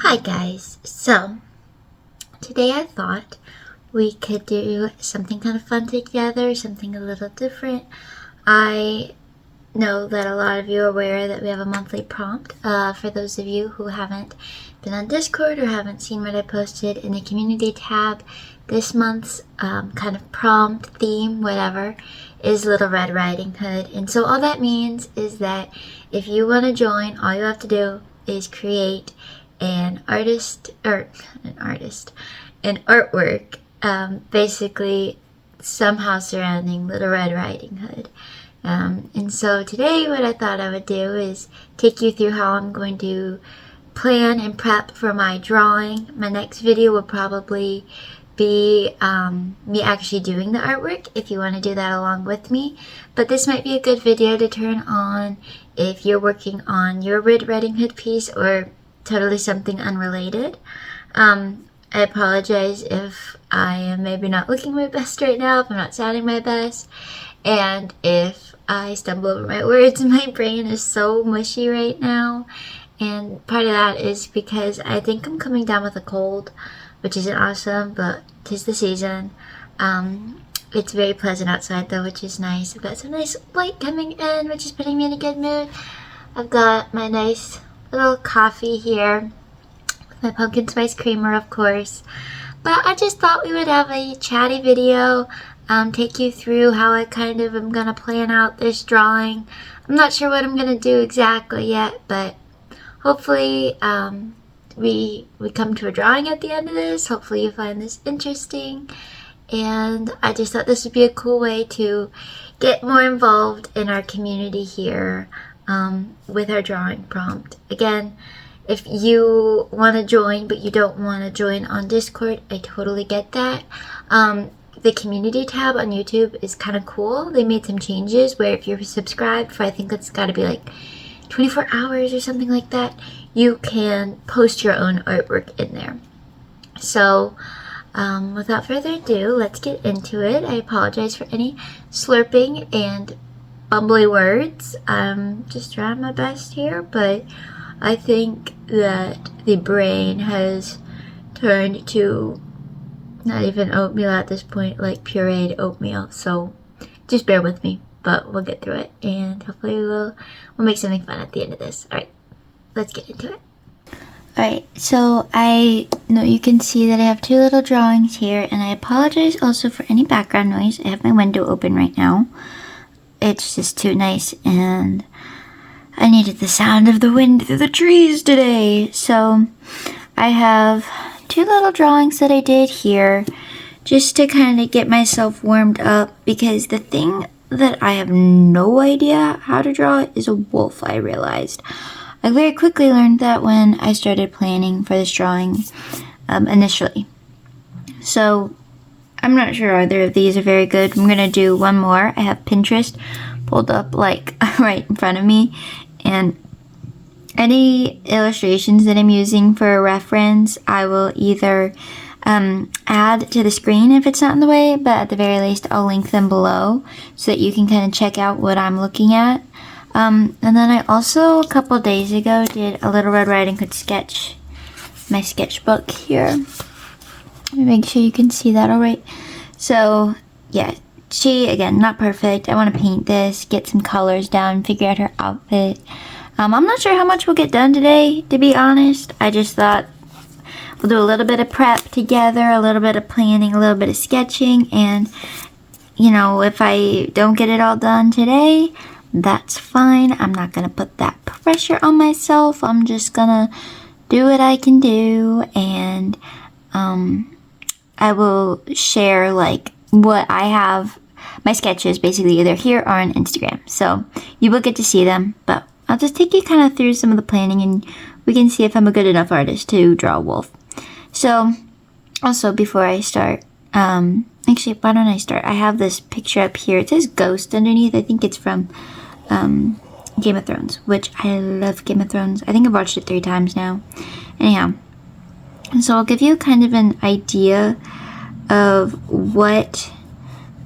Hi guys, so today I thought we could do something kind of fun together, something a little different. I know that a lot of you are aware that we have a monthly prompt. For those of you who haven't been on Discord or haven't seen what I posted in the community tab, this month's kind of prompt, theme, whatever, is Little Red Riding Hood. And so all that means is that if you want to join, all you have to do is create an artwork, basically somehow surrounding Little Red Riding Hood. And so today what I thought I would do is take you through how I'm going to plan and prep for my drawing. My next video will probably be me actually doing the artwork if you want to do that along with me. But this might be a good video to turn on if you're working on your Red Riding Hood piece or totally something unrelated. I apologize if I am maybe not looking my best right now, if I'm not sounding my best, and if I stumble over my words. My brain is so mushy right now, and part of that is because I think I'm coming down with a cold, which isn't awesome, but 'tis the season. It's very pleasant outside though, which is nice. I've got some nice light coming in, which is putting me in a good mood. I've got my nice little coffee here with my pumpkin spice creamer, of course. But I just thought we would have a chatty video, take you through how I kind of am gonna plan out this drawing. I'm not sure what I'm gonna do exactly yet, but hopefully we come to a drawing at the end of this. Hopefully you find this interesting, and I just thought this would be a cool way to get more involved in our community here with our drawing prompt. Again, if you want to join but you don't want to join on Discord, I totally get that. The community tab on YouTube is kind of cool. They made some changes where if you're subscribed for, I think it's got to be like 24 hours or something like that, you can post your own artwork in there. So without further ado, let's get into it. I apologize for any slurping and bumbly words. I'm just trying my best here, but I think that the brain has turned to not even oatmeal at this point, like pureed oatmeal. So just bear with me, but we'll get through it, and hopefully we'll make something fun at the end of this. All right, let's get into it. Alright, so I know you can see that I have two little drawings here, and I apologize also for any background noise. I have my window open right now. It's just too nice, and I needed the sound of the wind through the trees today. So I have two little drawings that I did here just to kind of get myself warmed up, because the thing that I have no idea how to draw is a wolf, I realized. I very quickly learned that when I started planning for this drawing initially. So I'm not sure either of these are very good. I'm going to do one more. I have Pinterest pulled up like right in front of me, and any illustrations that I'm using for a reference, I will either add to the screen if it's not in the way, but at the very least I'll link them below so that you can kind of check out what I'm looking at. And then I also, a couple days ago, did a Little Red Riding Hood sketch. My sketchbook here. Let me make sure you can see that all right. So, yeah, she, again, not perfect. I want to paint this, get some colors down, figure out her outfit. I'm not sure how much we'll get done today, to be honest. I just thought we'll do a little bit of prep together, a little bit of planning, a little bit of sketching, and, you know, if I don't get it all done today, that's fine. I'm not going to put that pressure on myself. I'm just going to do what I can do, and I will share like what I have, my sketches basically either here or on Instagram. So you will get to see them, but I'll just take you kind of through some of the planning, and we can see if I'm a good enough artist to draw a wolf. So also before I start, actually, why don't I start? I have this picture up here. It says Ghost underneath. I think it's from Game of Thrones, which I love Game of Thrones. I think I've watched it 3 times now. Anyhow, so I'll give you kind of an idea of what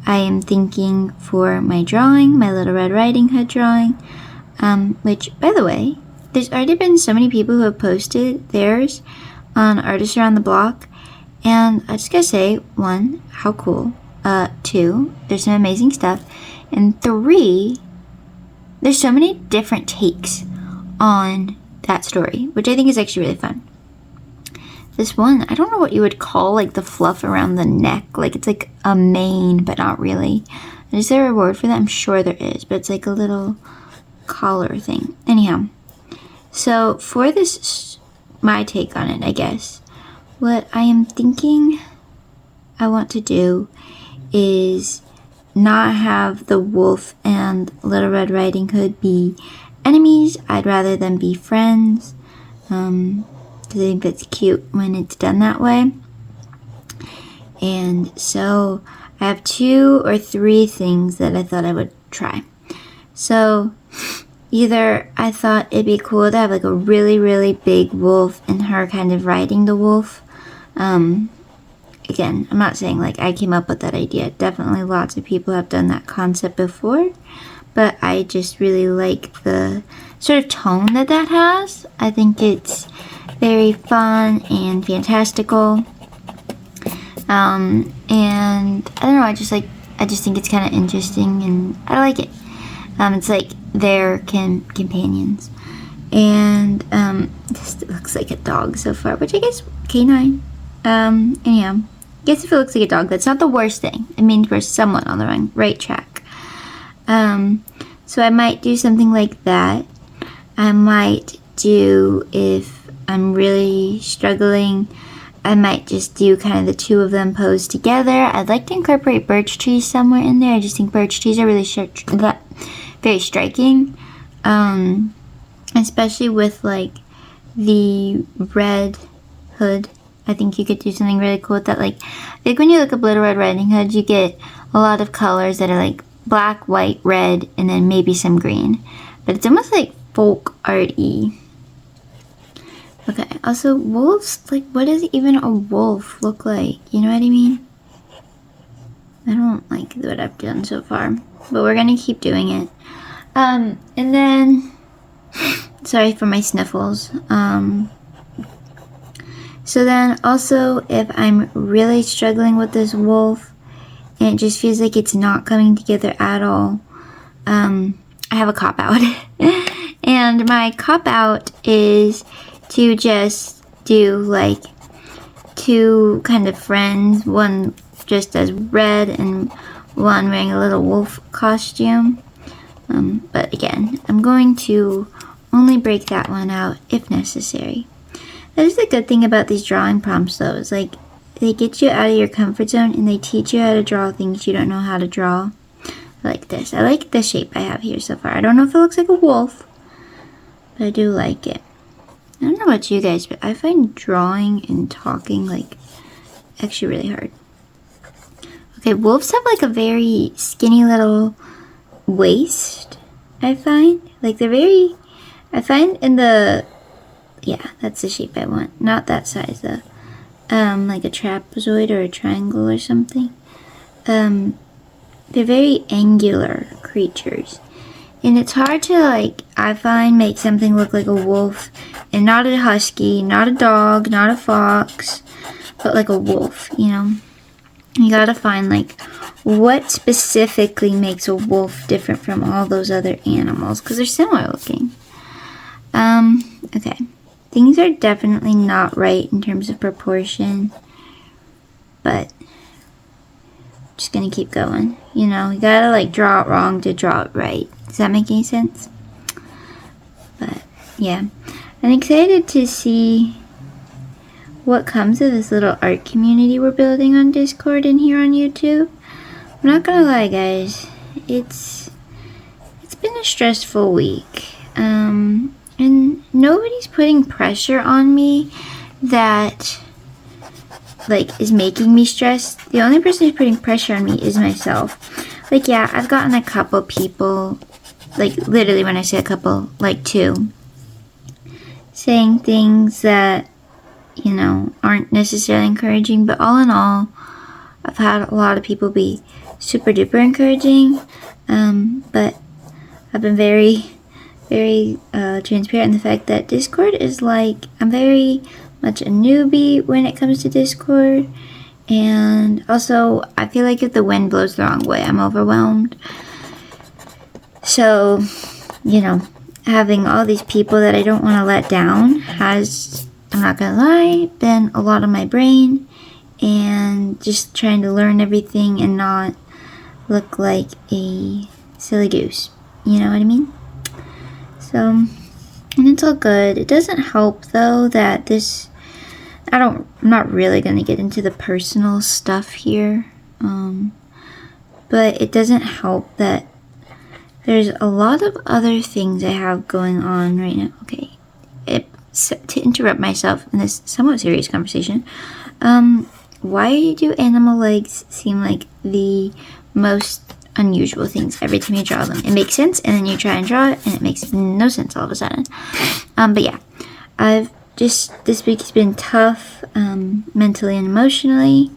I am thinking for my drawing, my Little Red Riding Hood drawing, which, by the way, there's already been so many people who have posted theirs on Artists Around the Block, and I just gotta say, 1, how cool. 2, there's some amazing stuff, and 3, there's so many different takes on that story, which I think is actually really fun. This one, I don't know what you would call like the fluff around the neck, like it's like a mane, but not really. Is there a word for that? I'm sure there is, but it's like a little collar thing. Anyhow, so for this, my take on it, I guess, what I am thinking I want to do is not have the wolf and Little Red Riding Hood be enemies. I'd rather them be friends, because I think that's cute when it's done that way. And so I have 2 or 3 things that I thought I would try. So either I thought it'd be cool to have like a really, really big wolf and her kind of riding the wolf. Again, I'm not saying like I came up with that idea. Definitely lots of people have done that concept before, but I just really like the sort of tone that has. I think it's very fun and fantastical. And I don't know, I just think it's kind of interesting, and I like it. It's like their companions. And this looks like a dog so far, which I guess canine. Anyhow, I guess if it looks like a dog, that's not the worst thing. It means we're somewhat on the right track. So I might do something like that. I might do, if I'm really struggling, I might just do kind of the 2 of them posed together. I'd like to incorporate birch trees somewhere in there. I just think birch trees are really very striking, especially with like the red hood. I think you could do something really cool with that. Like, I think when you look up Little Red Riding Hood, you get a lot of colors that are like black, white, red, and then maybe some green. But it's almost like folk art-y. Okay, also wolves, like what does even a wolf look like? You know what I mean? I don't like what I've done so far, but we're gonna keep doing it. And then, sorry for my sniffles. So then also, if I'm really struggling with this wolf and it just feels like it's not coming together at all, I have a cop-out. And my cop-out is to just do like 2 kind of friends, one just as red and one wearing a little wolf costume. But again, I'm going to only break that one out if necessary. That is the good thing about these drawing prompts though, is like they get you out of your comfort zone and they teach you how to draw things you don't know how to draw. Like this. I like the shape I have here so far. I don't know if it looks like a wolf, but I do like it. I don't know about you guys, but I find drawing and talking like actually really hard. Okay, wolves have like a very skinny little waist, I find. Like they're very, I find in the, yeah, that's the shape I want. Not that size though. Like a trapezoid or a triangle or something. They're very angular creatures. And it's hard to, like, I find, make something look like a wolf and not a husky, not a dog, not a fox, but like a wolf, you know? You gotta find, like, what specifically makes a wolf different from all those other animals, because they're similar looking. Okay. Things are definitely not right in terms of proportion, but I'm just gonna keep going. You know, you gotta, like, draw it wrong to draw it right. Does that make any sense? But, yeah. I'm excited to see what comes of this little art community we're building on Discord and here on YouTube. I'm not gonna lie, guys. It's been a stressful week. And nobody's putting pressure on me that, like, is making me stressed. The only person who's putting pressure on me is myself. Like, yeah, I've gotten a couple people, like, literally when I say a couple, like 2, saying things that, you know, aren't necessarily encouraging, but all in all, I've had a lot of people be super duper encouraging, but I've been very very transparent in the fact that Discord is like, I'm very much a newbie when it comes to Discord. And also, I feel like if the wind blows the wrong way, I'm overwhelmed. So, you know, having all these people that I don't want to let down has, I'm not gonna lie, been a lot on my brain. And just trying to learn everything and not look like a silly goose. You know what I mean? So, and it's all good. It doesn't help though that this, I'm not really going to get into the personal stuff here. But it doesn't help that there's a lot of other things I have going on right now. Okay. To interrupt myself in this somewhat serious conversation, why do animal legs seem like the most unusual things every time you draw them? It makes sense, and then you try and draw it, and it makes no sense all of a sudden. But yeah, this week has been tough, mentally and emotionally,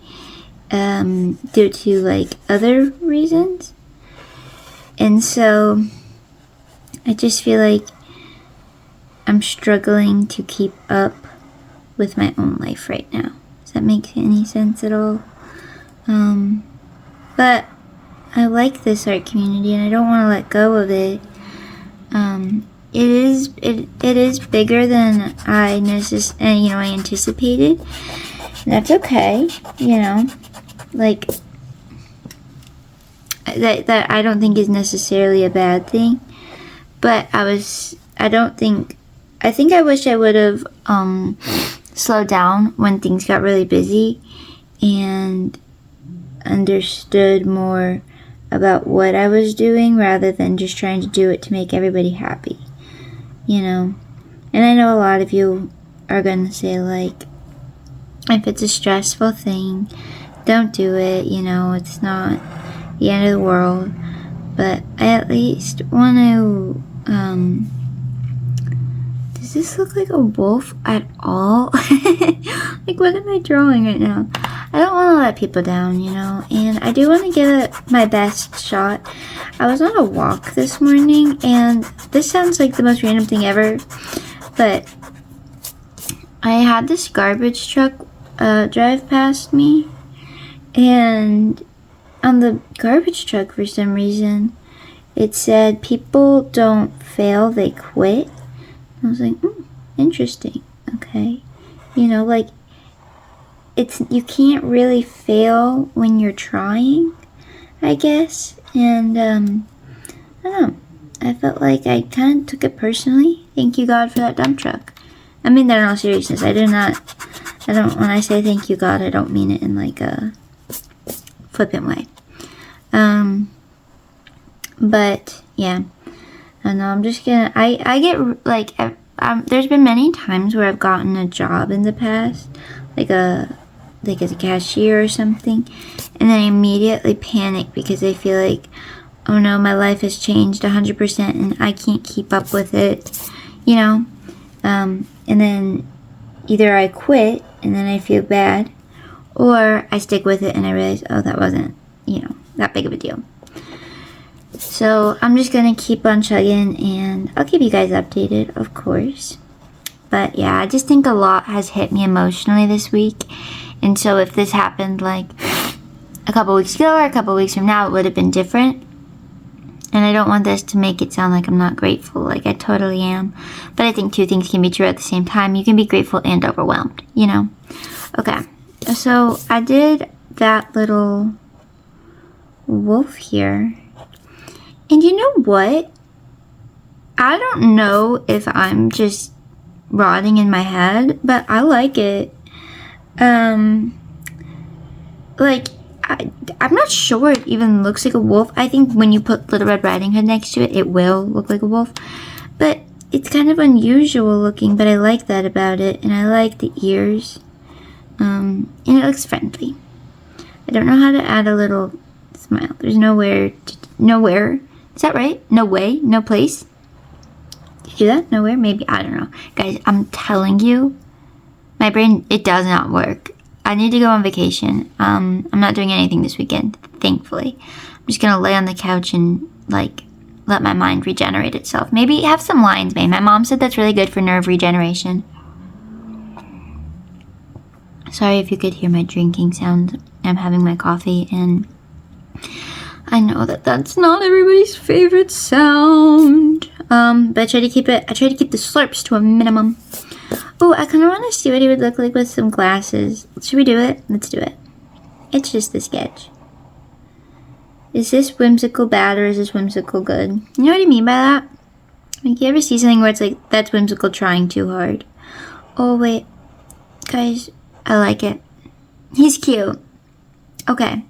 due to like other reasons. And so I just feel like I'm struggling to keep up with my own life right now. Does that make any sense at all? But I like this art community and I don't want to let go of it. It is bigger than I anticipated. That's okay, like that I don't think is necessarily a bad thing. But I think I wish I would have slowed down when things got really busy and understood more about what I was doing rather than just trying to do it to make everybody happy, And I know a lot of you are going to say, like, if it's a stressful thing, don't do it, it's not the end of the world. But I at least want to, does this look like a wolf at all? Like, what am I drawing right now? I don't want to let people down, and I do want to give it my best shot. I was on a walk this morning, and this sounds like the most random thing ever, but I had this garbage truck drive past me, and on the garbage truck, for some reason, it said, people don't fail, they quit. I was like, interesting, okay. Like, you can't really fail when you're trying, I guess. And, I don't know. I felt like I kind of took it personally. Thank you, God, for that dump truck. I mean that in all seriousness. When I say thank you, God, I don't mean it in like a flippant way. But, yeah. I know, I'm just gonna, I get, like, there's been many times where I've gotten a job in the past, like as a cashier or something, and then I immediately panic because I feel like, oh no, my life has changed 100% and I can't keep up with it, and then either I quit and then I feel bad, or I stick with it and I realize, oh, that wasn't, that big of a deal. So I'm just gonna keep on chugging, and I'll keep you guys updated, of course. But yeah, I just think a lot has hit me emotionally this week. And so if this happened like a couple weeks ago or a couple weeks from now, it would have been different. And I don't want this to make it sound like I'm not grateful. Like, I totally am. But I think two things can be true at the same time. You can be grateful and overwhelmed, Okay, so I did that little wolf here. And you know what? I don't know if I'm just rotting in my head, but I like it. I'm not sure it even looks like a wolf. I think when you put Little Red Riding Hood next to it, it will look like a wolf. But it's kind of unusual looking, but I like that about it. And I like the ears. And it looks friendly. I don't know how to add a little smile. There's nowhere. Is that right? No way? No place? Did you do that? Nowhere? Maybe. I don't know. Guys, I'm telling you, my brain, it does not work. I need to go on vacation. I'm not doing anything this weekend, thankfully. I'm just going to lay on the couch and, like, let my mind regenerate itself. Maybe have some lion's mane. My mom said that's really good for nerve regeneration. Sorry if you could hear my drinking sound. I'm having my coffee, and I know that that's not everybody's favorite sound. But I try to keep the slurps to a minimum. Oh, I kind of want to see what he would look like with some glasses. Should we do it? Let's do it. It's just a sketch. Is this whimsical bad or is this whimsical good? You know what I mean by that? Like, you ever see something where it's like, that's whimsical trying too hard? Oh, wait. Guys, I like it. He's cute. Okay.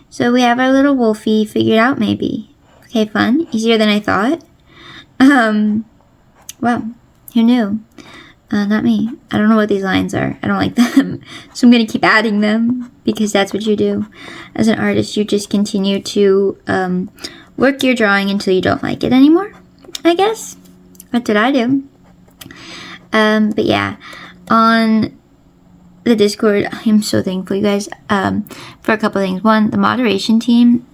So we have our little wolfie figured out, maybe. Okay, fun. Easier than I thought. Wow. Who knew? Not me. I don't know what these lines are. I don't like them. So I'm going to keep adding them because that's what you do. As an artist, you just continue to work your drawing until you don't like it anymore, I guess. That's what I do. But yeah, on the Discord, I'm so thankful, you guys, for a couple things. One, the moderation team.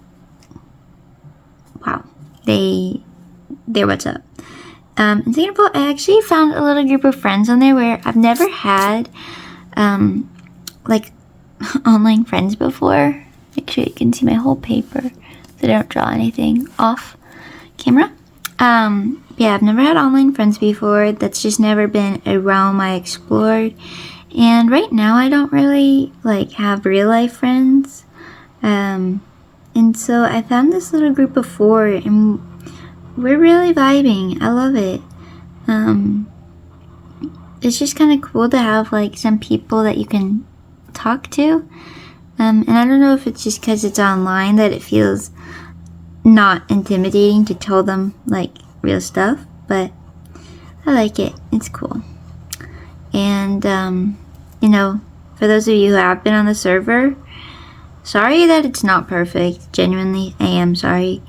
Wow. They're what's up. In Singapore, I actually found a little group of friends on there where I've never had, like, online friends before. Make sure you can see my whole paper so I don't draw anything off camera. Yeah, I've never had online friends before. That's just never been a realm I explored. And right now, I don't really, like, have real-life friends. And so I found this little group of 4, and we're really vibing. I love it. It's just kind of cool to have, like, some people that you can talk to. And I don't know if it's just because it's online that it feels not intimidating to tell them, like, real stuff. But I like it. It's cool. And, you know, for those of you who have been on the server, sorry that it's not perfect. Genuinely, I am sorry.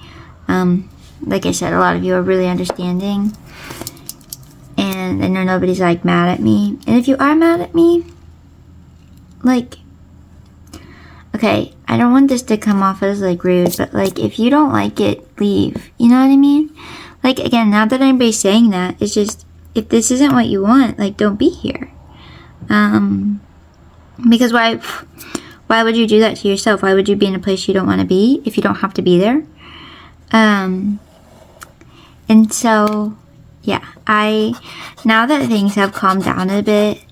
Like I said, a lot of you are really understanding. And I know nobody's, like, mad at me. And if you are mad at me, like, okay, I don't want this to come off as, like, rude, but, like, if you don't like it, leave. You know what I mean? Like, again, not that anybody's saying that. It's just, if this isn't what you want, like, don't be here. Because why would you do that to yourself? Why would you be in a place you don't want to be if you don't have to be there? And so, yeah, now that things have calmed down a bit,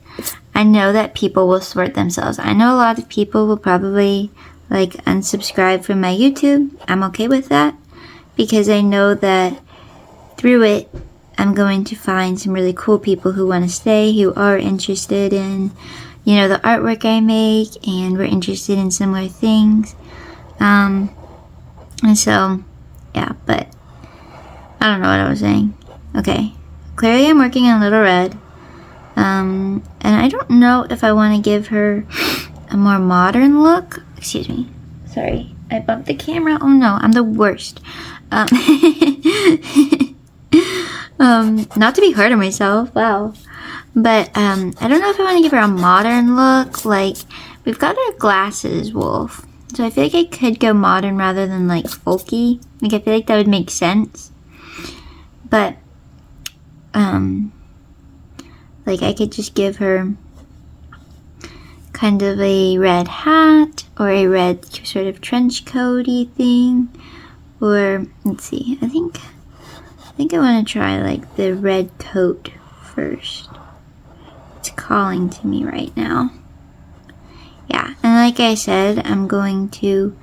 I know that people will sort themselves. I know a lot of people will probably, like, unsubscribe from my YouTube. I'm okay with that because I know that through it, I'm going to find some really cool people who want to stay, who are interested in, you know, the artwork I make, and we're interested in similar things. And so, yeah, but I don't know what I was saying. Okay, clearly I'm working on Little Red. And I don't know if I want to give her a more modern look. Excuse me. Sorry, I bumped the camera. Oh no, I'm the worst. Not to be hard on myself, wow. But, I don't know if I want to give her a modern look. Like, we've got our glasses wolf. So I feel like I could go modern rather than, like, folky. Like, I feel like that would make sense. But, like, I could just give her kind of a red hat or a red sort of trench coaty thing. Or, let's see, I think I want to try, like, the red coat first. It's calling to me right now. Yeah, and like I said, I'm going to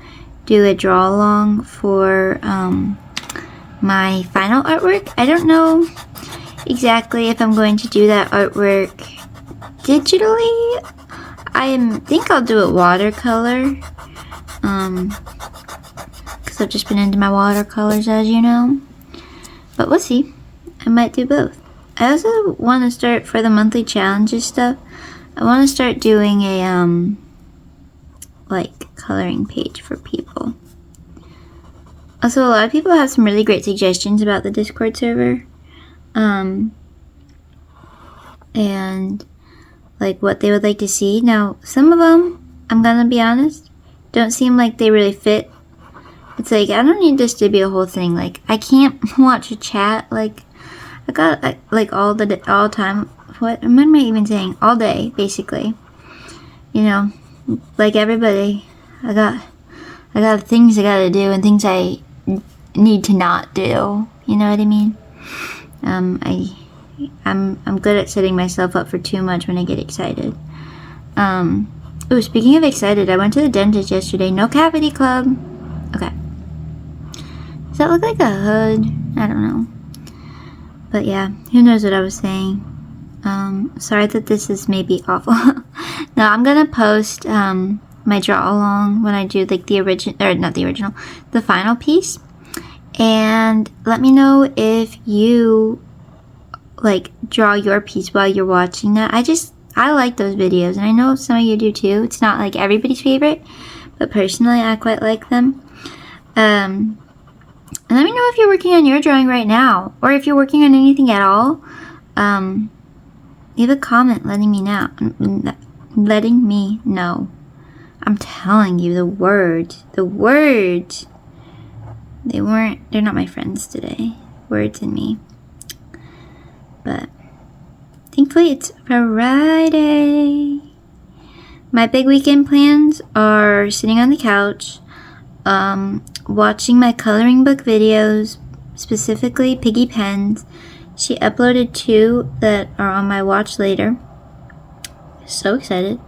do a draw along for my final artwork. I don't know exactly if I'm going to do that artwork digitally. I think I'll do it watercolor. Because I've just been into my watercolors, as you know. But we'll see. I might do both. I also want to start, for the monthly challenges stuff, I want to start doing a, like, coloring page for people. Also, a lot of people have some really great suggestions about the Discord server. And, like, what they would like to see. Now, some of them, I'm gonna be honest, don't seem like they really fit It's like, I don't need this to be a whole thing. Like, I can't watch a chat. Like, I got, like, all time. What am I even saying? All day, basically. You know, like everybody. I got things I gotta do and things I need to not do. You know what I mean? I'm good at setting myself up for too much when I get excited. Oh, speaking of excited, I went to the dentist yesterday. No cavity club. Okay. Does that look like a hood? I don't know. But yeah, who knows what I was saying. Sorry that this is maybe awful. No, I'm gonna post my draw along when I do like the original, or not the original, the final piece. And let me know if you like draw your piece while you're watching that. I like those videos, and I know some of you do too. It's not like everybody's favorite, but personally I quite like them. And let me know if you're working on your drawing right now, or if you're working on anything at all. Leave a comment letting me know. I'm telling you, the words. They're not my friends today. Words and me. But thankfully it's Friday. My big weekend plans are sitting on the couch, watching my coloring book videos, specifically Piggy Pens. She uploaded 2 that are on my watch later. So excited.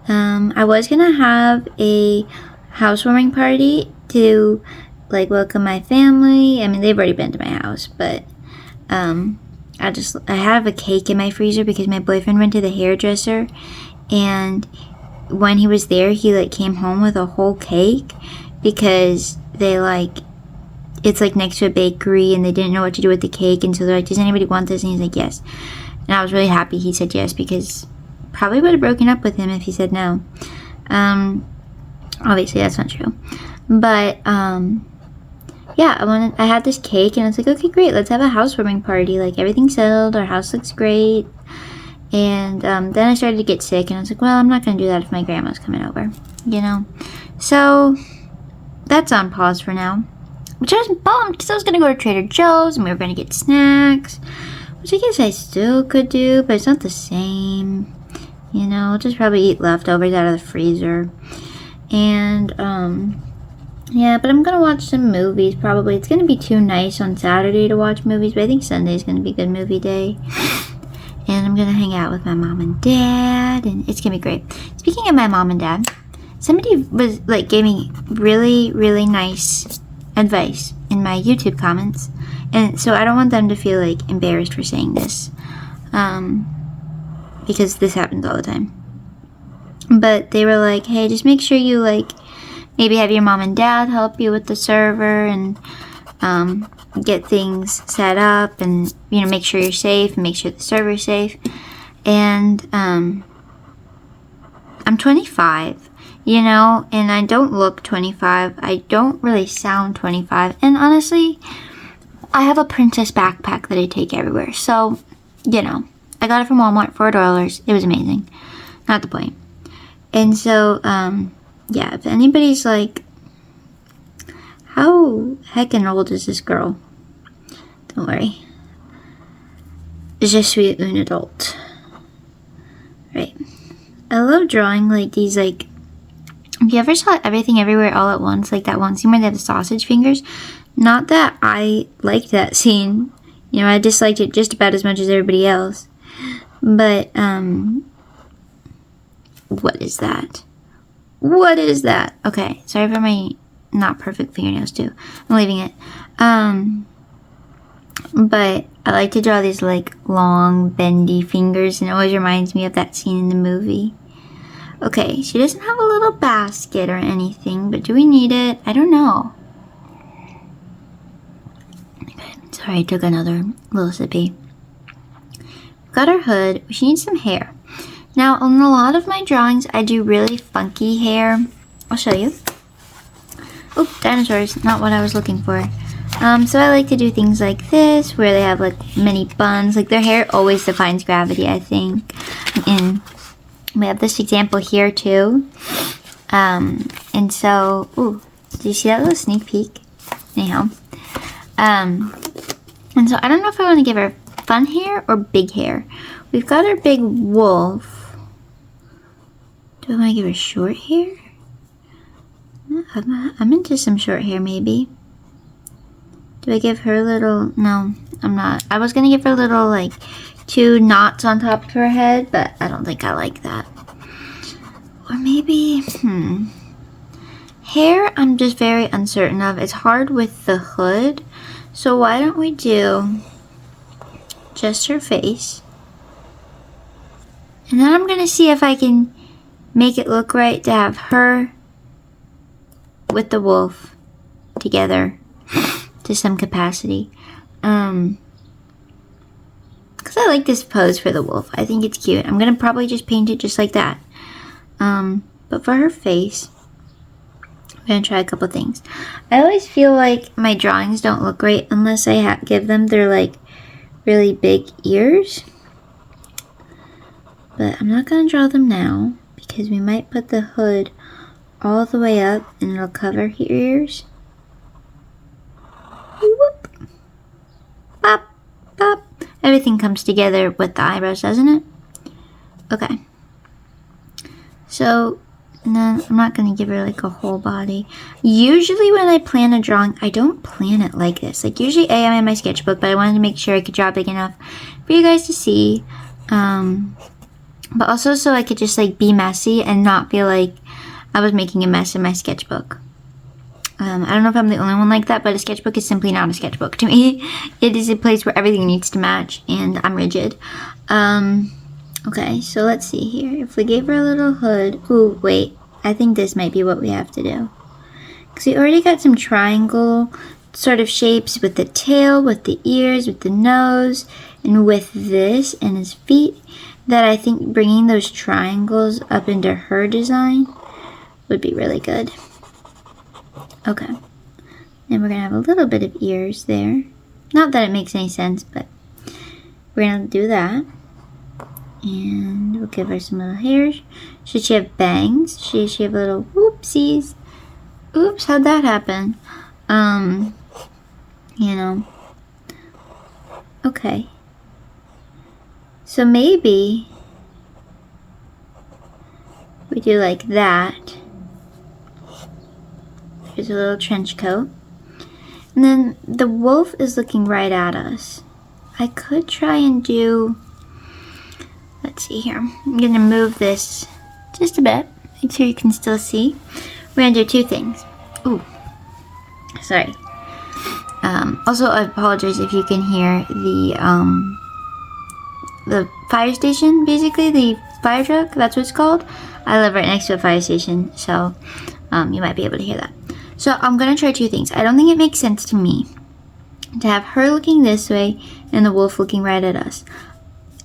I was gonna have a housewarming party to like welcome my family. I mean, they've already been to my house, but I have a cake in my freezer because my boyfriend went to the hairdresser, and when he was there, he like came home with a whole cake because it's like next to a bakery and they didn't know what to do with the cake, and so they're like, does anybody want this? And he's like, yes. And I was really happy he said yes, because probably would have broken up with him if he said no. Obviously that's not true, but yeah, I had this cake and I was like, okay, great, let's have a housewarming party. Like, everything's settled, our house looks great. And then I started to get sick, and I was like, well, I'm not gonna do that if my grandma's coming over, you know. So that's on pause for now, which I was bummed because I was gonna go to Trader Joe's and we were gonna get snacks, which I guess I still could do, but it's not the same, you know. I'll just probably eat leftovers out of the freezer. And yeah, but I'm gonna watch some movies probably. It's gonna be too nice on Saturday to watch movies, but I think Sunday's gonna be a good movie day. And I'm gonna hang out with my mom and dad, and it's gonna be great. Speaking of my mom and dad, somebody was like gave me really, really nice advice in my YouTube comments, and so I don't want them to feel like embarrassed for saying this, because this happens all the time. But they were like, hey, just make sure you like maybe have your mom and dad help you with the server and get things set up, and you know, make sure you're safe and make sure the server's safe. And I'm 25, you know, and I don't look 25. I don't really sound 25, and honestly, I have a princess backpack that I take everywhere. So, you know, I got it from Walmart, $4. It was amazing. Not the point. And so, yeah, if anybody's like, how heckin' old is this girl? Don't worry. Je suis une adult. Right. I love drawing like these, like, if you ever saw Everything Everywhere All at Once, like that one scene where they have the sausage fingers, not that I liked that scene. You know, I disliked it just about as much as everybody else. But, what is that? What is that? Okay, sorry for my not perfect fingernails too. I'm leaving it. But I like to draw these like long bendy fingers, and it always reminds me of that scene in the movie. Okay, she doesn't have a little basket or anything, but do we need it? I don't know. Okay, sorry, I took another little sippy. We've got our hood. She needs some hair. Now, on a lot of my drawings, I do really funky hair. I'll show you. Oh, dinosaurs. Not what I was looking for. So I like to do things like this, where they have like many buns. Like, their hair always defines gravity, I think. And we have this example here too. And so, ooh, Do you see that little sneak peek? Anyhow. And so I don't know if I want to give her fun hair or big hair. We've got our big wolf. Do I want to give her short hair? I'm into some short hair maybe. Do I give her a little, no, I'm not. I was going to give her a little like 2 knots on top of her head, but I don't think I like that. Or maybe, hair I'm just very uncertain of. It's hard with the hood. So why don't we do just her face. And then I'm going to see if I can make it look right to have her with the wolf together to some capacity. Because I like this pose for the wolf. I think it's cute. I'm going to probably just paint it just like that. But for her face, I'm going to try a couple things. I always feel like my drawings don't look great unless I give them their like really big ears. But I'm not going to draw them now because we might put the hood all the way up and it'll cover her ears. Whoop. Bop, bop. Everything comes together with the eyebrows, doesn't it? Okay. So, no, I'm not going to give her like a whole body. Usually when I plan a drawing, I don't plan it like this. Like usually I'm in my sketchbook, but I wanted to make sure I could draw big enough for you guys to see. But also so I could just like be messy and not feel like I was making a mess in my sketchbook. I don't know if I'm the only one like that, but a sketchbook is simply not a sketchbook to me. It is a place where everything needs to match, and I'm rigid. Okay, so let's see here. If we gave her a little hood... Ooh, wait. I think this might be what we have to do. Because we already got some triangle sort of shapes with the tail, with the ears, with the nose, and with this and his feet, that I think bringing those triangles up into her design would be really good. Okay. And we're going to have a little bit of ears there. Not that it makes any sense, but we're going to do that. And we'll give her some little hairs. Should she have bangs? Should she have little whoopsies? Oops, how'd that happen? You know. Okay. So maybe we do like that. Here's a little trench coat. And then the wolf is looking right at us. I could try and do... Let's see here. I'm going to move this just a bit. Make sure you can still see. We're going to do 2 things. Ooh. Sorry. Also, I apologize if you can hear the fire station, basically. The fire truck. That's what it's called. I live right next to a fire station, so you might be able to hear that. So I'm going to try 2 things. I don't think it makes sense to me to have her looking this way and the wolf looking right at us.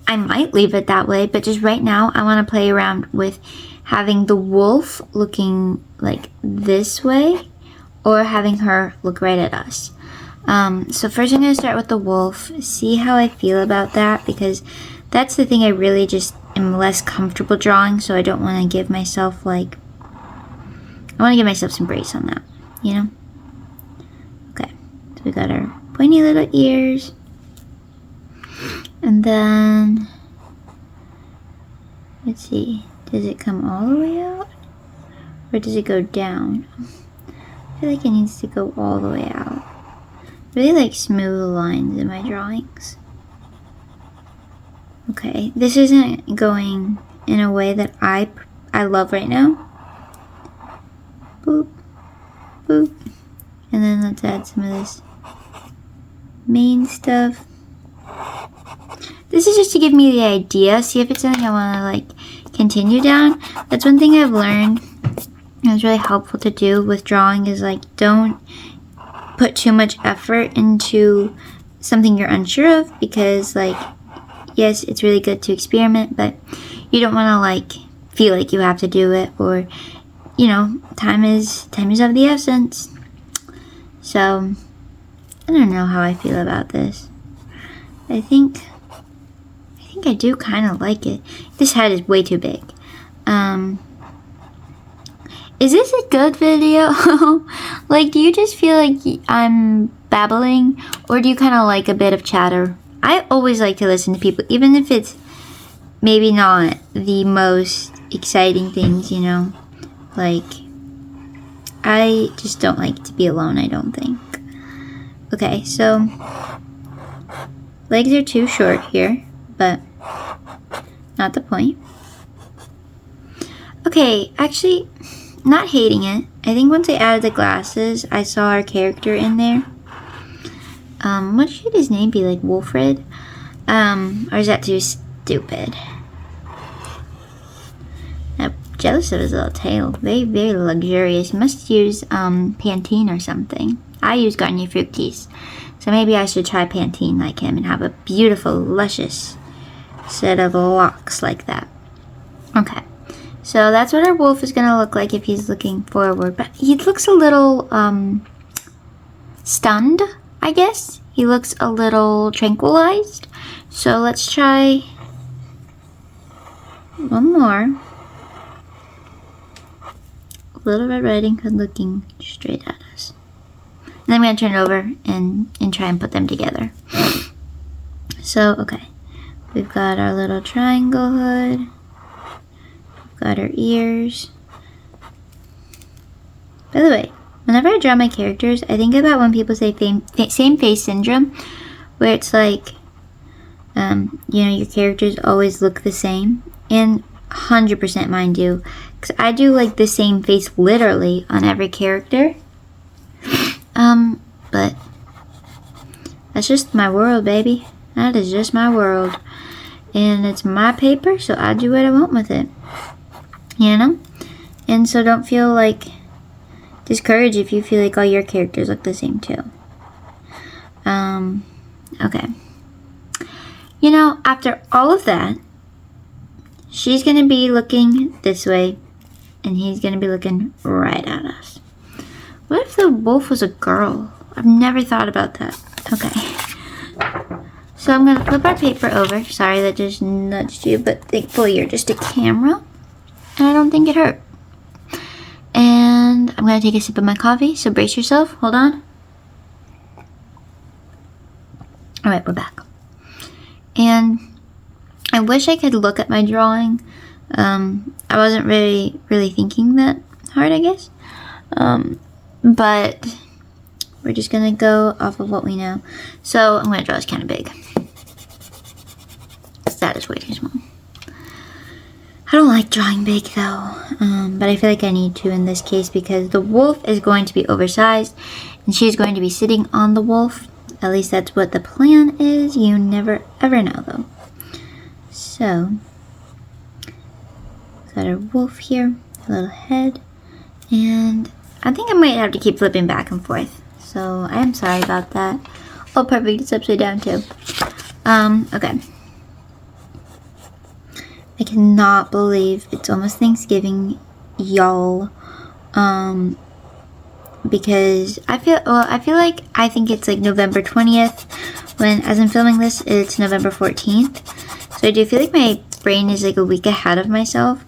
I might leave it that way, but just right now I want to play around with having the wolf looking like this way or having her look right at us. So first I'm going to start with the wolf, see how I feel about that, because that's the thing I really just am less comfortable drawing, so I don't want to give myself like, I want to give myself some grace on that, you know? Okay, so we got our pointy little ears. And then, let's see, does it come all the way out? Or does it go down? I feel like it needs to go all the way out. I really like smooth lines in my drawings. Okay, this isn't going in a way that I love right now. Boop, boop. And then let's add some of this mane stuff. This is just to give me the idea, see if it's something I want to like continue down. That's one thing I've learned, and it's really helpful to do with drawing, is like don't put too much effort into something you're unsure of, because like, yes, it's really good to experiment, but you don't want to like feel like you have to do it, or you know, time is of the essence. So I don't know how I feel about this. I think I do kind of like it. This head is way too big. is this a good video? Like, do you just feel like I'm babbling, or do you kind of like a bit of chatter? I always like to listen to people, even if it's maybe not the most exciting things, you know? Like, I just don't like to be alone, I don't think. Okay, so legs are too short here, but not the point. Okay, actually, not hating it. I think once I added the glasses, I saw our character in there. What should his name be? Like Wolfred? Or is that too stupid? I'm jealous of his little tail. Very, very luxurious. Must use Pantene or something. I use Garnier Fructis. So maybe I should try Pantene like him and have a beautiful, luscious set of locks like that. Okay. So that's what our wolf is going to look like if he's looking forward. But he looks a little stunned, I guess. He looks a little tranquilized. So let's try one more. Little Red Riding Hood looking straight at us. And I'm going to turn it over and try and put them together. So, okay. We've got our little triangle hood. We've got our ears. By the way, whenever I draw my characters, I think about when people say same face syndrome, where it's like, you know, your characters always look the same. And 100% mine do. Because I do like the same face literally on every character. But that's just my world, baby. That is just my world. And it's my paper, so I do what I want with it. You know? And so don't feel like discouraged if you feel like all your characters look the same too. Okay. You know, after all of that, she's going to be looking this way, and he's going to be looking right at us. What if the wolf was a girl? I've never thought about that. Okay. So I'm going to flip our paper over. Sorry that just nudged you, but thankfully you're just a camera, and I don't think it hurt. And I'm going to take a sip of my coffee, so brace yourself. Hold on. Alright, we're back. And I wish I could look at my drawing. I wasn't really thinking that hard, I guess. But we're just going to go off of what we know. So I'm going to draw this kind of big. That is way too small. I don't like drawing big though, but I feel like I need to in this case because the wolf is going to be oversized and she's going to be sitting on the wolf. At least that's what the plan is. You never ever know though. So, got our wolf here, a little head, and I think I might have to keep flipping back and forth. So I am sorry about that. Oh, perfect, it's upside down too. Okay. I cannot believe it's almost Thanksgiving, y'all. Because I think it's like November 20th when, as I'm filming this, it's November 14th. So I do feel like my brain is like a week ahead of myself.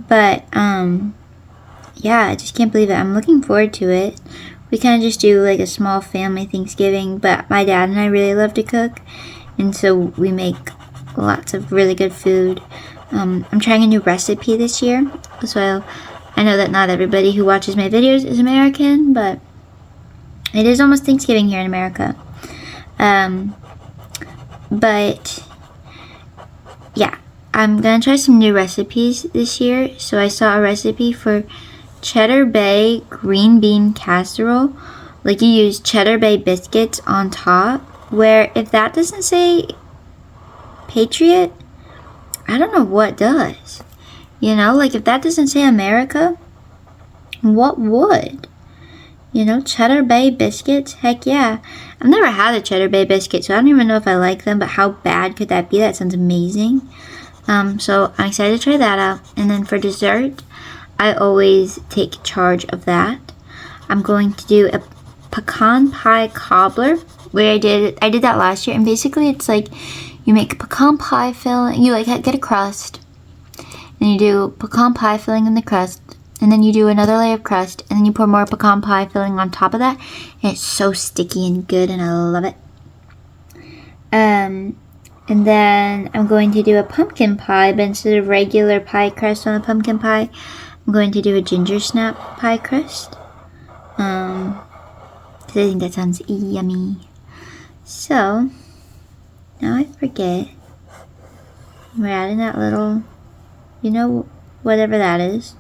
But, yeah, I just can't believe it. I'm looking forward to it. We kind of just do like a small family Thanksgiving, but my dad and I really love to cook. And so we make lots of really good food. I'm trying a new recipe this year. So I know that not everybody who watches my videos is American, but it is almost Thanksgiving here in America. But yeah, I'm gonna try some new recipes this year. So I saw a recipe for Cheddar Bay green bean casserole. Like you use Cheddar Bay biscuits on top, where if that doesn't say Patriot, I don't know what does. You know, like if that doesn't say America, what would? You know, Cheddar Bay biscuits? Heck yeah. I've never had a Cheddar Bay biscuit, so I don't even know if I like them, but how bad could that be? That sounds amazing. So I'm excited to try that out. And then for dessert, I always take charge of that. I'm going to do a pecan pie cobbler, where I did that last year, and basically it's like you make pecan pie filling, you like get a crust, and you do pecan pie filling in the crust, and then you do another layer of crust, and then you pour more pecan pie filling on top of that, and it's so sticky and good, and I love it. And then I'm going to do a pumpkin pie, but instead of regular pie crust on a pumpkin pie, I'm going to do a ginger snap pie crust. Because I think that sounds yummy. So, now I forget. We're adding that little, whatever that is,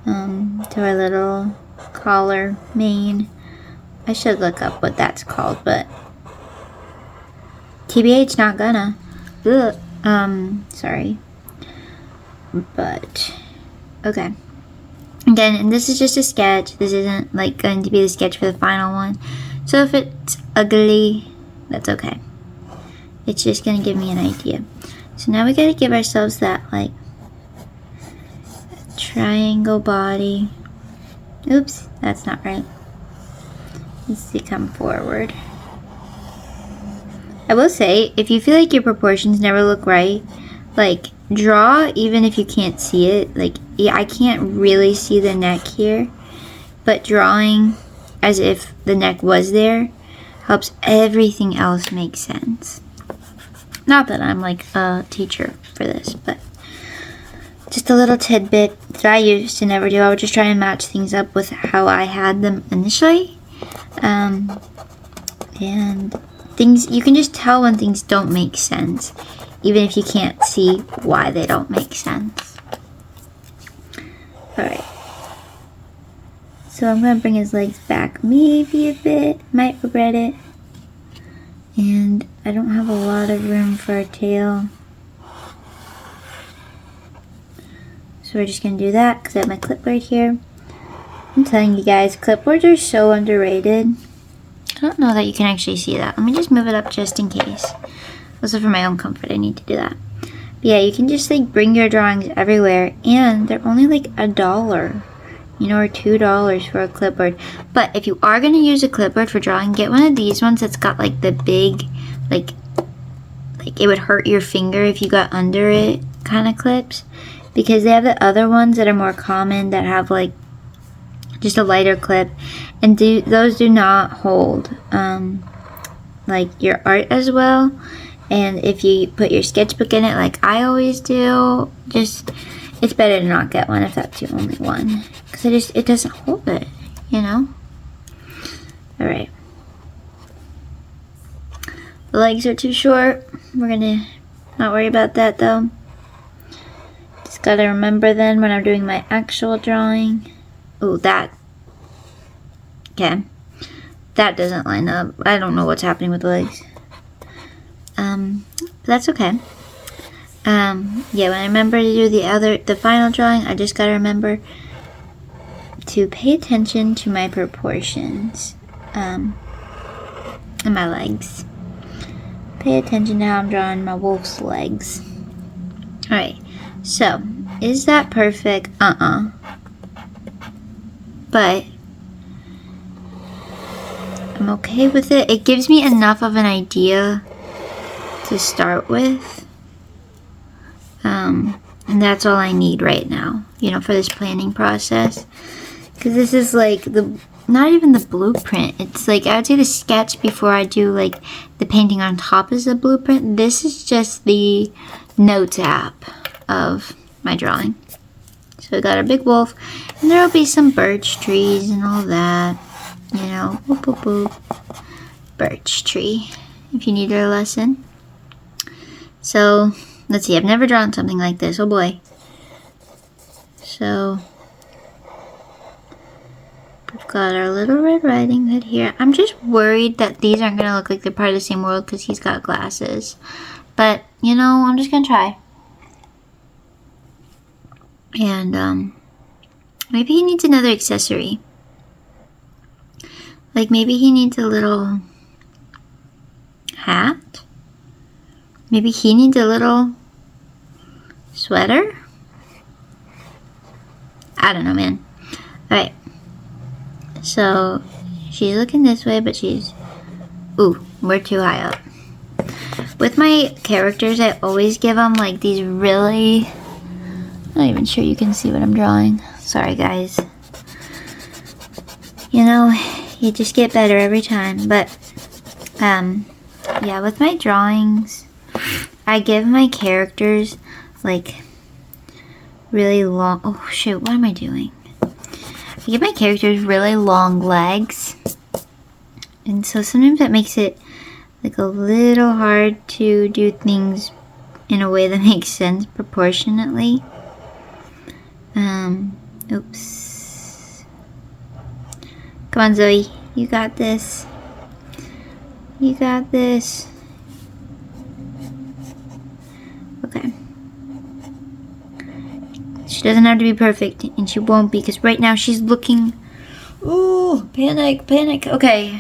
to our little collar mane. I should look up what that's called, but TBH, not gonna. Ugh. Sorry. But, okay. Again, and this is just a sketch. This isn't like going to be the sketch for the final one. So if it's ugly, that's okay. It's just gonna give me an idea. So now we gotta give ourselves that like triangle body. Oops, that's not right. Needs to come forward. I will say, if you feel like your proportions never look right, like draw even if you can't see it. Like, yeah, I can't really see the neck here, but drawing as if the neck was there helps everything else make sense. Not that I'm like a teacher for this, but just a little tidbit that I used to never do. I would just try and match things up with how I had them initially. And things, you can just tell when things don't make sense, even if you can't see why they don't make sense. Alright. So I'm going to bring his legs back maybe a bit. Might regret it. And I don't have a lot of room for a tail. So we're just going to do that because I have my clipboard here. I'm telling you guys, clipboards are so underrated. I don't know that you can actually see that. Let me just move it up just in case. Also for my own comfort, I need to do that. But yeah, you can just like bring your drawings everywhere, and they're only like $1, or $2 for a clipboard. But if you are going to use a clipboard for drawing, get one of these ones that's got like the big, like it would hurt your finger if you got under it kind of clips. Because they have the other ones that are more common that have like just a lighter clip, and those do not hold like your art as well. And if you put your sketchbook in it like I always do, just it's better to not get one if that's your only one, because it doesn't hold it, Alright, the legs are too short. We're gonna not worry about that though. Just gotta remember then when I'm doing my actual drawing. Oh, okay, that doesn't line up. I don't know what's happening with the legs. But that's okay. Yeah, when I remember to do the final drawing, I just gotta remember to pay attention to my proportions, and my legs. Pay attention to how I'm drawing my wolf's legs. Alright, so, is that perfect? But I'm okay with it. It gives me enough of an idea to start with. And that's all I need right now, for this planning process. Because this is like not even the blueprint. It's like, I would say the sketch before I do like the painting on top is the blueprint. This is just the notes app of my drawing. So we got our big wolf, and there will be some birch trees and all that, boop, boop, boop. Birch tree, if you need a lesson. So, let's see, I've never drawn something like this, oh boy. So, we've got our little Red Riding Hood here. I'm just worried that these aren't going to look like they're part of the same world because he's got glasses. But, I'm just going to try. And, maybe he needs another accessory. Like, maybe he needs a little hat. Maybe he needs a little sweater. I don't know, man. Alright. So, she's looking this way, but ooh, we're too high up. With my characters, I always give them like these really... I'm not even sure you can see what I'm drawing. Sorry guys. You know, you just get better every time. But yeah, with my drawings, I give my characters like really long, oh shoot, what am I doing? I give my characters really long legs, and so sometimes that makes it like a little hard to do things in a way that makes sense proportionately. Oops. Come on, Zoe, you got this. You got this. Okay. She doesn't have to be perfect, and she won't be, because right now she's looking... Ooh, panic, panic. Okay,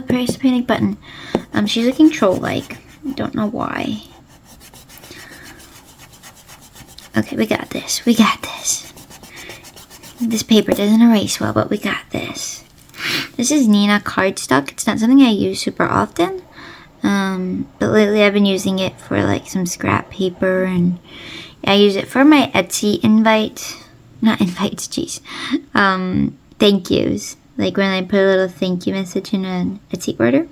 press the panic button. She's looking troll-like. Don't know why. Okay, we got this. We got this. This paper doesn't erase well, but we got this. This is Nina cardstock. It's not something I use super often. But lately I've been using it for like some scrap paper, and I use it for my Etsy thank yous. Like when I put a little thank you message in an Etsy order.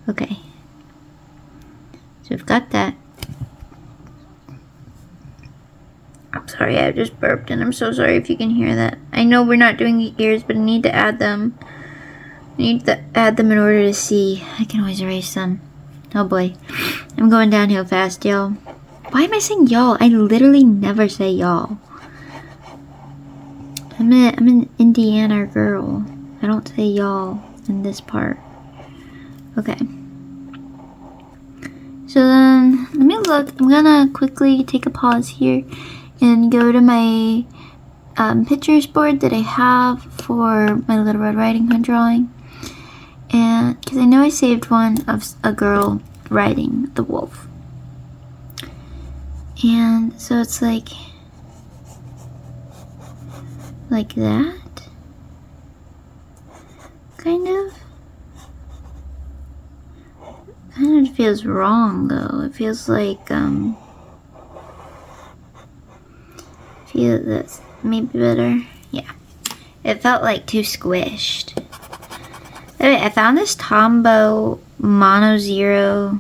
Okay. So we've got that. I'm sorry, I just burped, and I'm so sorry if you can hear that. I know we're not doing the ears, but I need to add them. I need to add them in order to see. I can always erase them. Oh boy. I'm going downhill fast, y'all. Why am I saying y'all? I literally never say y'all. I'm an Indiana girl. I don't say y'all in this part. Okay. So then, let me look. I'm gonna quickly take a pause here and go to my pictures board that I have for my Little Red Riding Hood drawing. And because I know I saved one of a girl riding the wolf. And so it's like that. Kind of feels wrong though. It feels like feel that's maybe better. Yeah. It felt like too squished. Anyway, I found this Tombow Mono Zero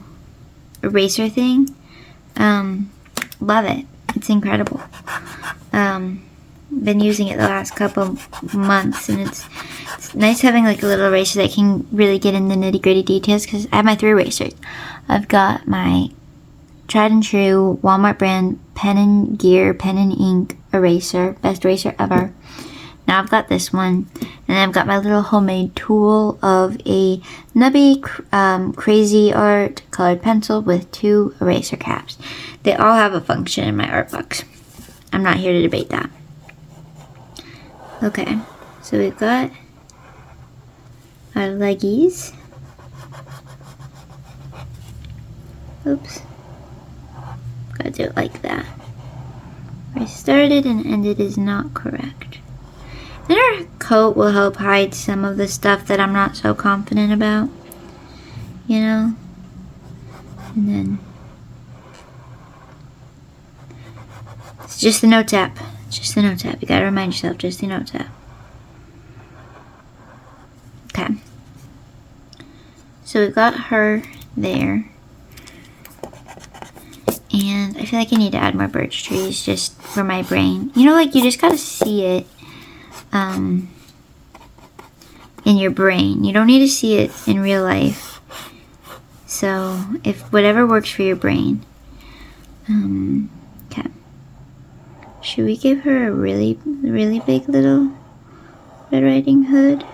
eraser thing. Love it. It's incredible. Been using it the last couple months, and it's nice having like a little eraser that can really get in the nitty-gritty details, because I have my 3 erasers. I've got my tried and true Walmart brand pen and gear pen and ink eraser, best eraser ever. Now I've got this one, and then I've got my little homemade tool of a Nubby Crazy Art colored pencil with 2 eraser caps. They all have a function in my art box. I'm not here to debate that. Okay, so we've got our leggies. Oops. Gotta do it like that. Where I started and ended is not correct. Then our coat will help hide some of the stuff that I'm not so confident about. You know? And then it's just the note tab. Just the note tab. You gotta remind yourself, just the note tab. Okay. So we've got her there. And I feel like I need to add more birch trees just for my brain. You know, like you just gotta see it in your brain. You don't need to see it in real life. So if whatever works for your brain. Okay. Should we give her a really, really big little Red Riding Hood?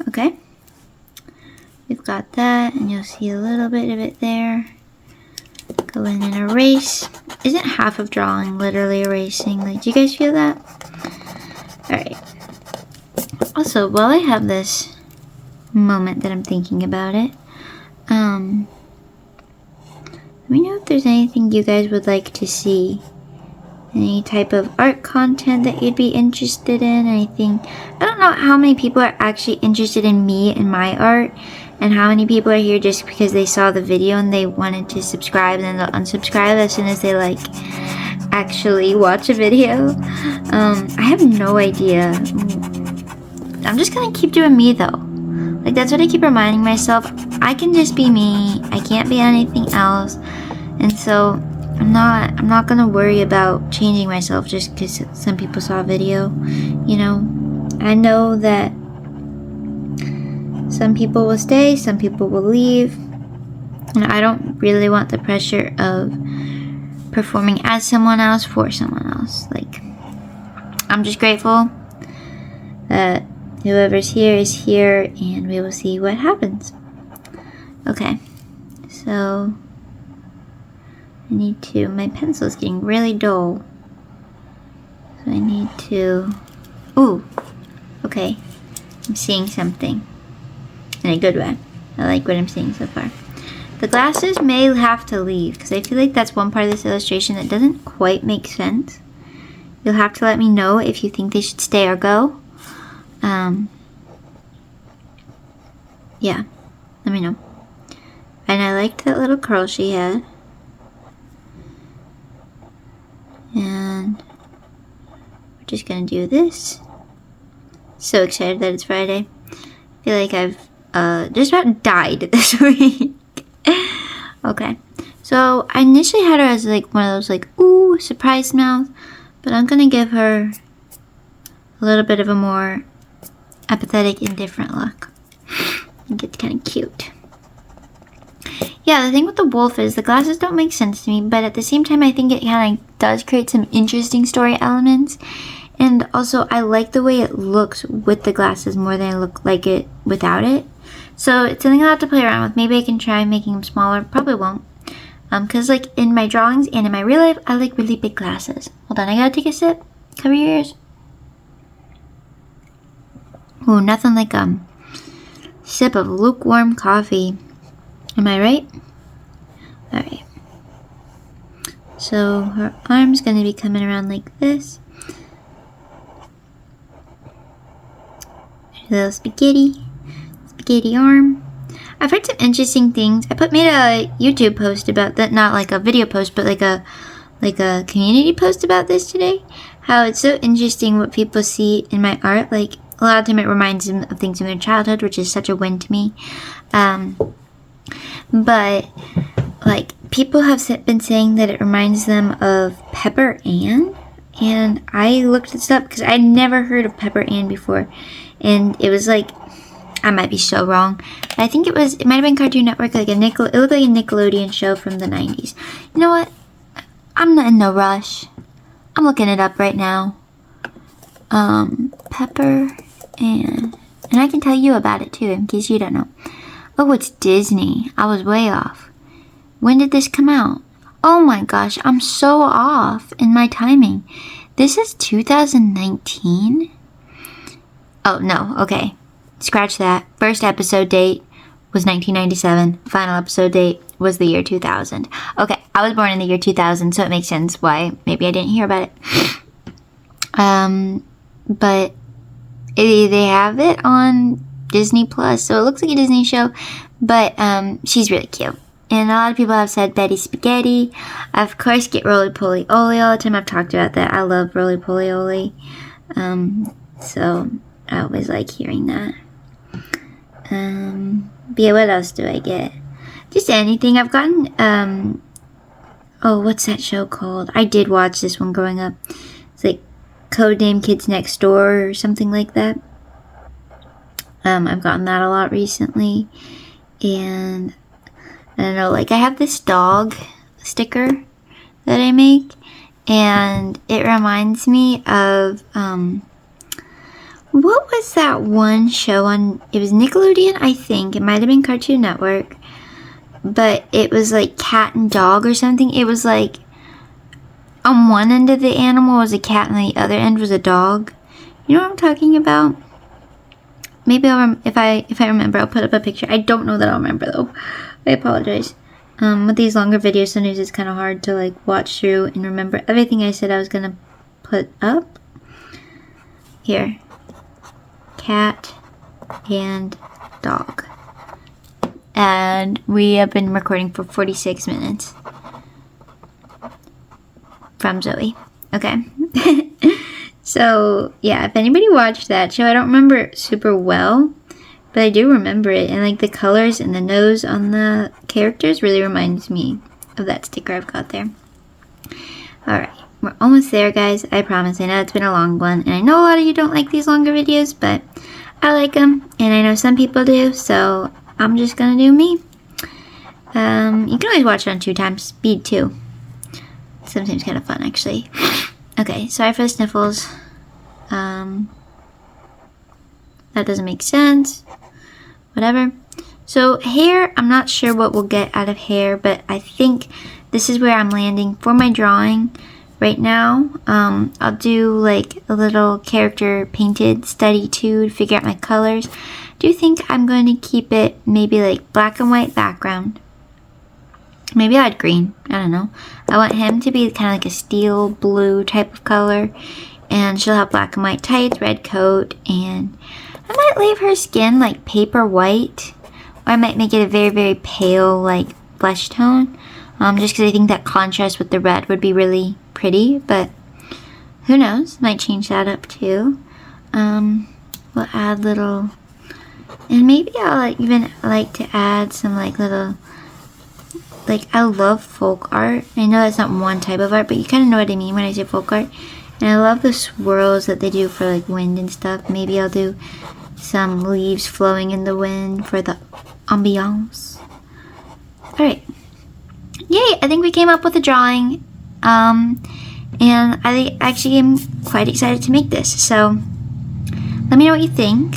Okay. We've got that, and you'll see a little bit of it there. Go in and erase. Isn't half of drawing literally erasing? Like, do you guys feel that? Alright. Also, while I have this moment that I'm thinking about it, let me know if there's anything you guys would like to see. Any type of art content that you'd be interested in, anything. I don't know how many people are actually interested in me and my art, and how many people are here just because they saw the video and they wanted to subscribe, and then they'll unsubscribe as soon as they like actually watch a video. I have no idea. I'm just gonna keep doing me though. Like, that's what I keep reminding myself. I can just be me. I can't be anything else. And so I'm not gonna worry about changing myself just because some people saw a video. You know, I know that some people will stay, some people will leave, and I don't really want the pressure of performing as someone else for someone else. Like, I'm just grateful that whoever's here is here, and we will see what happens. Okay, so I need to, my pencil is getting really dull. So I need to, ooh, okay, I'm seeing something in a good way. I like what I'm seeing so far. The glasses may have to leave because I feel like that's one part of this illustration that doesn't quite make sense. You'll have to let me know if you think they should stay or go. Yeah, let me know. And I liked that little curl she had. And we're just gonna do this. So excited that it's Friday. I feel like I've just about died this week. Okay, so I initially had her as like one of those like, ooh, surprise mouth, but I'm gonna give her a little bit of a more apathetic, indifferent look. I think it's kind of cute. Yeah, the thing with the wolf is the glasses don't make sense to me, but at the same time I think it kind of does create some interesting story elements. And also I like the way it looks with the glasses more than I look like it without it. So it's something I'll have to play around with. Maybe I can try making them smaller. Probably won't. Because like in my drawings and in my real life, I like really big glasses. Hold on, I gotta take a sip. Cover your ears. Ooh, nothing like a sip of lukewarm coffee. Am I right? Alright. So her arm's gonna be coming around like this. A little spaghetti arm. I've heard some interesting things. I made a YouTube post about that, not like a video post, but like a community post about this today. How it's so interesting what people see in my art. Like a lot of time it reminds them of things in their childhood, which is such a win to me. But like people have been saying that it reminds them of Pepper Ann, and I looked this up because I'd never heard of Pepper Ann before, and it was like, I might be so wrong, but I think it might have been Cartoon Network, like it looked like a Nickelodeon show from the 90s. You know what? I'm not in no rush. I'm looking it up right now. Pepper Ann. And I can tell you about it too, in case you don't know. Oh, it's Disney. I was way off. When did this come out? Oh my gosh, I'm so off in my timing. This is 2019? Oh, no, okay. Scratch that. First episode date was 1997. Final episode date was the year 2000. Okay, I was born in the year 2000, so it makes sense why maybe I didn't hear about it. But they have it on Disney Plus, so it looks like a Disney show, but she's really cute. And a lot of people have said Betty Spaghetti. I, of course, get Roly Poly Oly all the time. I've talked about that. I love Roly Poly Oly. So I always like hearing that. But yeah, what else do I get? Just anything. I've gotten, oh, what's that show called? I did watch this one growing up. It's like Codename Kids Next Door or something like that. I've gotten that a lot recently. And I don't know, like I have this dog sticker that I make, and it reminds me of, what was that one show on, it was Nickelodeon, I think. It might have been Cartoon Network, but it was like cat and dog or something. It was like, on one end of the animal was a cat and the other end was a dog. You know what I'm talking about? Maybe if I remember, I'll put up a picture. I don't know that I'll remember though. I apologize. With these longer videos, sometimes it's kind of hard to like watch through and remember everything I said I was gonna put up. Here. Cat and dog. And we have been recording for 46 minutes. from Zoe. Okay. So, yeah, if anybody watched that show, I don't remember it super well, but I do remember it. And, like, the colors and the nose on the characters really reminds me of that sticker I've got there. Alright, we're almost there, guys. I promise. I know it's been a long one, and I know a lot of you don't like these longer videos, but I like them, and I know some people do, so I'm just gonna do me. You can always watch it on 2 times speed, too. Sometimes kind of fun, actually. Okay, sorry for the sniffles. That doesn't make sense. Whatever. So hair, I'm not sure what we'll get out of hair, but I think this is where I'm landing for my drawing right now. I'll do like a little character painted study too to figure out my colors. Do you think I'm going to keep it maybe like black and white background? Maybe I'll add green. I don't know. I want him to be kind of like a steel blue type of color. And she'll have black and white tights, red coat, and I might leave her skin like paper white. Or I might make it a very, very pale like flesh tone. Just because I think that contrast with the red would be really pretty. But who knows? Might change that up too. We'll add little... And maybe I'll even like to add some like little... Like, I love folk art. I know that's not one type of art, but you kind of know what I mean when I say folk art. And I love the swirls that they do for, like, wind and stuff. Maybe I'll do some leaves flowing in the wind for the ambiance. Alright. Yay! I think we came up with a drawing. And I actually am quite excited to make this. So, let me know what you think.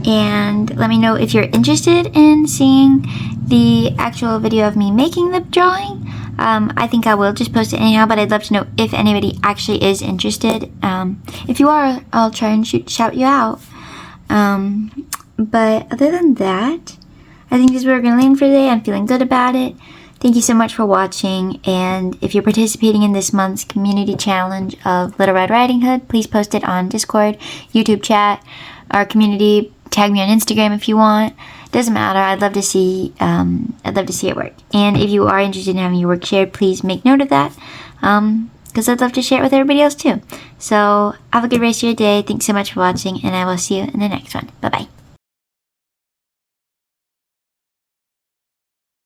And let me know if you're interested in seeing the actual video of me making the drawing. I think I will just post it anyhow, but I'd love to know if anybody actually is interested. If you are, I'll try and shout you out. But other than that, I think this is where we're going to land for today. I'm feeling good about it. Thank you so much for watching, and if you're participating in this month's community challenge of Little Red Riding Hood, please post it on Discord, YouTube chat, our community. Tag me on Instagram if you want. Doesn't matter. I'd love to see it work. And if you are interested in having your work shared, please make note of that, because I'd love to share it with everybody else too. So have a good rest of your day. Thanks so much for watching, and I will see you in the next one. Bye bye.